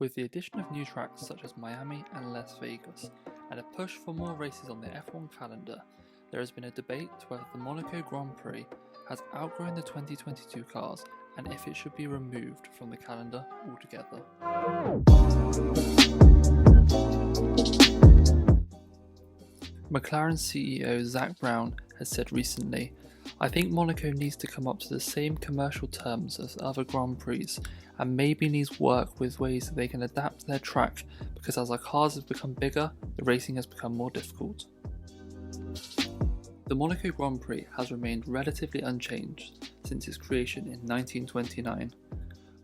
With the addition of new tracks such as Miami and Las Vegas, and a push for more races on the F1 calendar, there has been a debate whether the Monaco Grand Prix has outgrown the 2022 cars and if it should be removed from the calendar altogether. McLaren CEO Zak Brown has said recently, "I think Monaco needs to come up to the same commercial terms as other Grand Prix and maybe needs work with ways that they can adapt their track because as our cars have become bigger, the racing has become more difficult." The Monaco Grand Prix has remained relatively unchanged since its creation in 1929.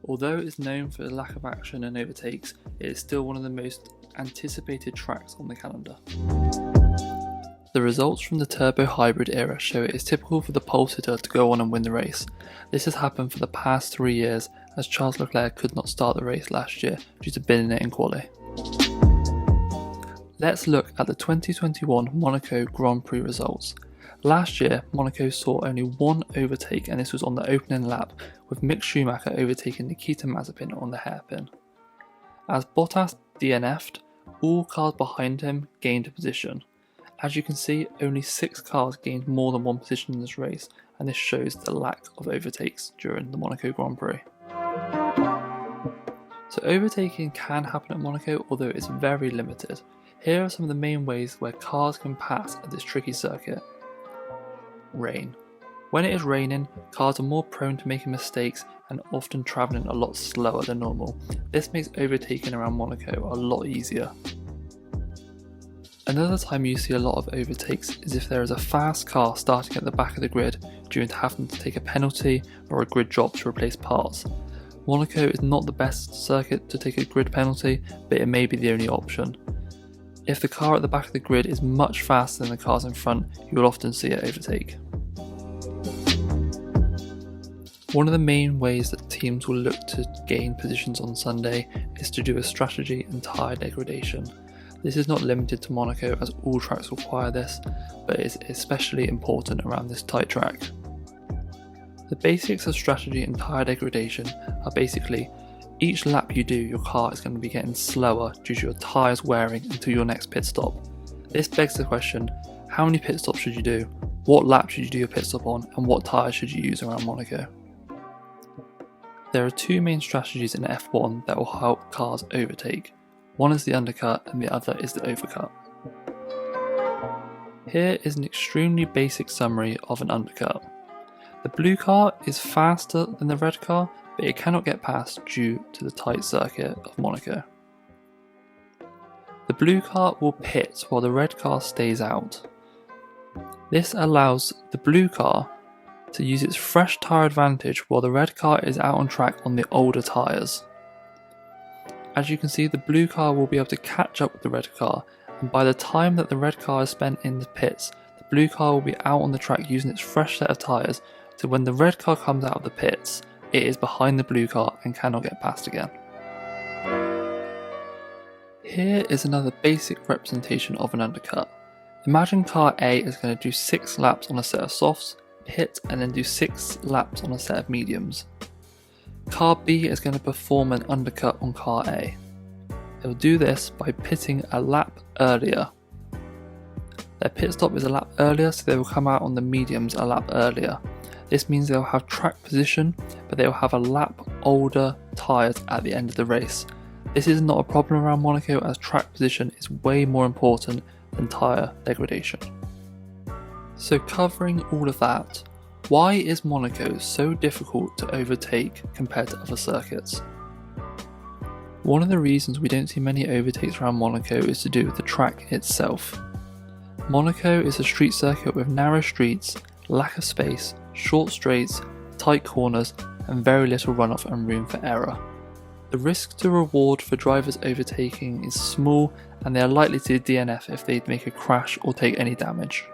Although it is known for the lack of action and overtakes, it is still one of the most anticipated tracks on the calendar. The results from the turbo hybrid era show it is typical for the pole sitter to go on and win the race. This has happened for the past 3 years as Charles Leclerc could not start the race last year due to binning it in quali. Let's look at the 2021 Monaco Grand Prix results. Last year, Monaco saw only one overtake and this was on the opening lap, with Mick Schumacher overtaking Nikita Mazepin on the hairpin. As Bottas DNF'd, all cars behind him gained a position. As you can see, only 6 cars gained more than one position in this race, and this shows the lack of overtakes during the Monaco Grand Prix. So overtaking can happen at Monaco, although it's very limited. Here are some of the main ways where cars can pass at this tricky circuit. Rain. When it is raining, cars are more prone to making mistakes and often travelling a lot slower than normal. This makes overtaking around Monaco a lot easier. Another time you see a lot of overtakes is if there is a fast car starting at the back of the grid due to having to take a penalty or a grid drop to replace parts. Monaco is not the best circuit to take a grid penalty, but it may be the only option. If the car at the back of the grid is much faster than the cars in front, you will often see it overtake. One of the main ways that teams will look to gain positions on Sunday is to do a strategy and tyre degradation. This is not limited to Monaco as all tracks require this, but it is especially important around this tight track. The basics of strategy and tyre degradation are basically, each lap you do your car is going to be getting slower due to your tyres wearing until your next pit stop. This begs the question, how many pit stops should you do, what lap should you do your pit stop on, and what tyres should you use around Monaco? There are 2 main strategies in F1 that will help cars overtake. One is the undercut and the other is the overcut. Here is an extremely basic summary of an undercut. The blue car is faster than the red car, but it cannot get past due to the tight circuit of Monaco. The blue car will pit while the red car stays out. This allows the blue car to use its fresh tyre advantage while the red car is out on track on the older tyres. As you can see, the blue car will be able to catch up with the red car, and by the time that the red car is spent in the pits, the blue car will be out on the track using its fresh set of tyres, so when the red car comes out of the pits, it is behind the blue car and cannot get past again. Here is another basic representation of an undercut. Imagine car A is going to do 6 laps on a set of softs, pit and then do 6 laps on a set of mediums. Car B is going to perform an undercut on car A. They will do this by pitting a lap earlier. Their pit stop is a lap earlier, so they will come out on the mediums a lap earlier. This means they will have track position, but they will have a lap older tyres at the end of the race. This is not a problem around Monaco as track position is way more important than tyre degradation. So covering all of that, why is Monaco so difficult to overtake compared to other circuits? One of the reasons we don't see many overtakes around Monaco is to do with the track itself. Monaco is a street circuit with narrow streets, lack of space, short straights, tight corners, and very little runoff and room for error. The risk to reward for drivers overtaking is small and they are likely to DNF if they make a crash or take any damage.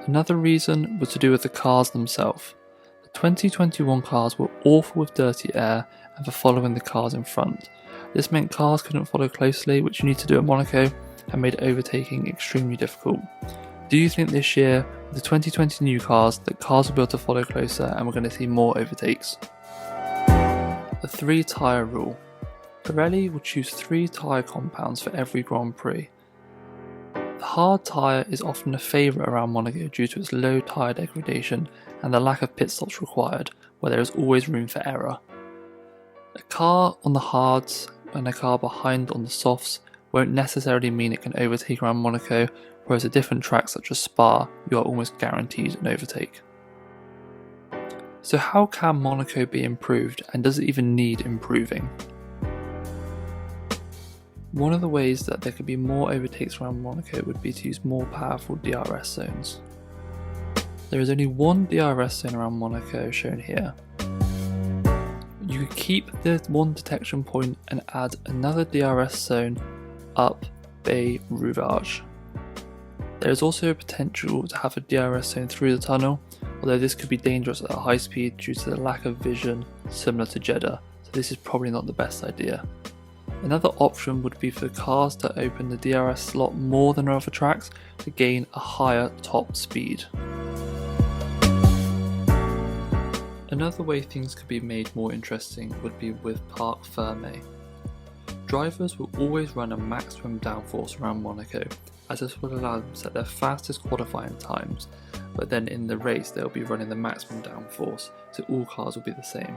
Another reason was to do with the cars themselves. The 2021 cars were awful with dirty air and for following the cars in front. This meant cars couldn't follow closely, which you need to do at Monaco, and made overtaking extremely difficult. Do you think this year, with the 2020 new cars, that cars will be able to follow closer and we're going to see more overtakes? The 3 tyre rule. Pirelli will choose 3 tyre compounds for every Grand Prix. The hard tyre is often a favourite around Monaco due to its low tyre degradation and the lack of pit stops required, where there is always room for error. A car on the hards and a car behind on the softs won't necessarily mean it can overtake around Monaco, whereas at different tracks such as Spa, you are almost guaranteed an overtake. So how can Monaco be improved, and does it even need improving? One of the ways that there could be more overtakes around Monaco would be to use more powerful DRS zones. There is only one DRS zone around Monaco shown here. You could keep the one detection point and add another DRS zone up Bay Rouvage. There is also a potential to have a DRS zone through the tunnel, although this could be dangerous at a high speed due to the lack of vision similar to Jeddah, so this is probably not the best idea. Another option would be for cars to open the DRS slot more than other tracks to gain a higher top speed. Another way things could be made more interesting would be with parc fermé. Drivers will always run a maximum downforce around Monaco, as this will allow them to set their fastest qualifying times, but then in the race they'll be running the maximum downforce, so all cars will be the same.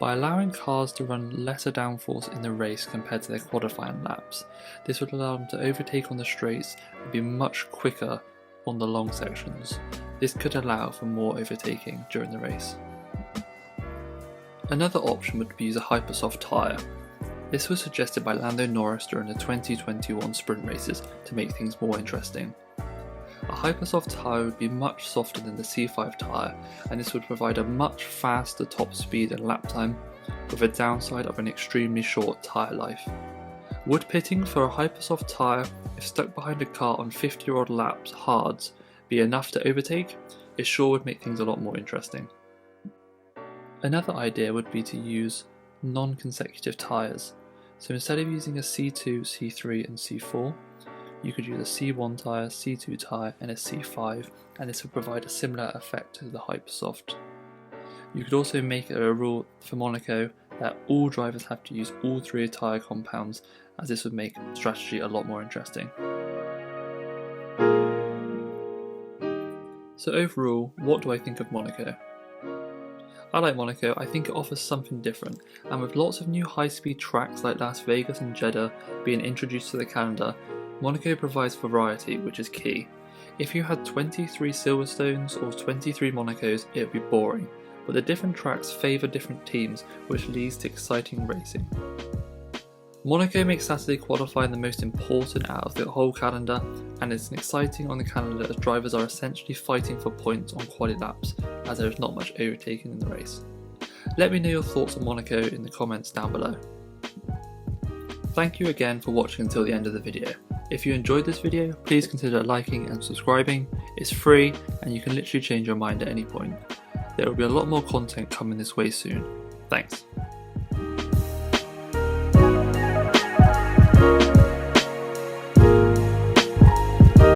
By allowing cars to run lesser downforce in the race compared to their qualifying laps, this would allow them to overtake on the straights and be much quicker on the long sections. This could allow for more overtaking during the race. Another option would be use a hypersoft tyre. This was suggested by Lando Norris during the 2021 sprint races to make things more interesting. A hypersoft tyre would be much softer than the C5 tyre, and this would provide a much faster top speed and lap time, with a downside of an extremely short tyre life. Would pitting for a hypersoft tyre, if stuck behind a car on 50-odd laps hards, be enough to overtake? It sure would make things a lot more interesting. Another idea would be to use non-consecutive tyres. So instead of using a C2, C3 and C4, you could use a C1 tyre, C2 tyre and a C5, and this would provide a similar effect to the hypersoft. You could also make it a rule for Monaco that all drivers have to use all 3 tyre compounds, as this would make the strategy a lot more interesting. So overall, what do I think of Monaco? I like Monaco. I think it offers something different, and with lots of new high-speed tracks like Las Vegas and Jeddah being introduced to the calendar, Monaco provides variety, which is key. If you had 23 Silverstones or 23 Monacos, it would be boring, but the different tracks favour different teams, which leads to exciting racing. Monaco makes Saturday qualifying the most important out of the whole calendar, and it's exciting on the calendar as drivers are essentially fighting for points on quali laps, as there is not much overtaking in the race. Let me know your thoughts on Monaco in the comments down below. Thank you again for watching until the end of the video. If you enjoyed this video, please consider liking and subscribing. It's free and you can literally change your mind at any point. There will be a lot more content coming this way soon. Thanks.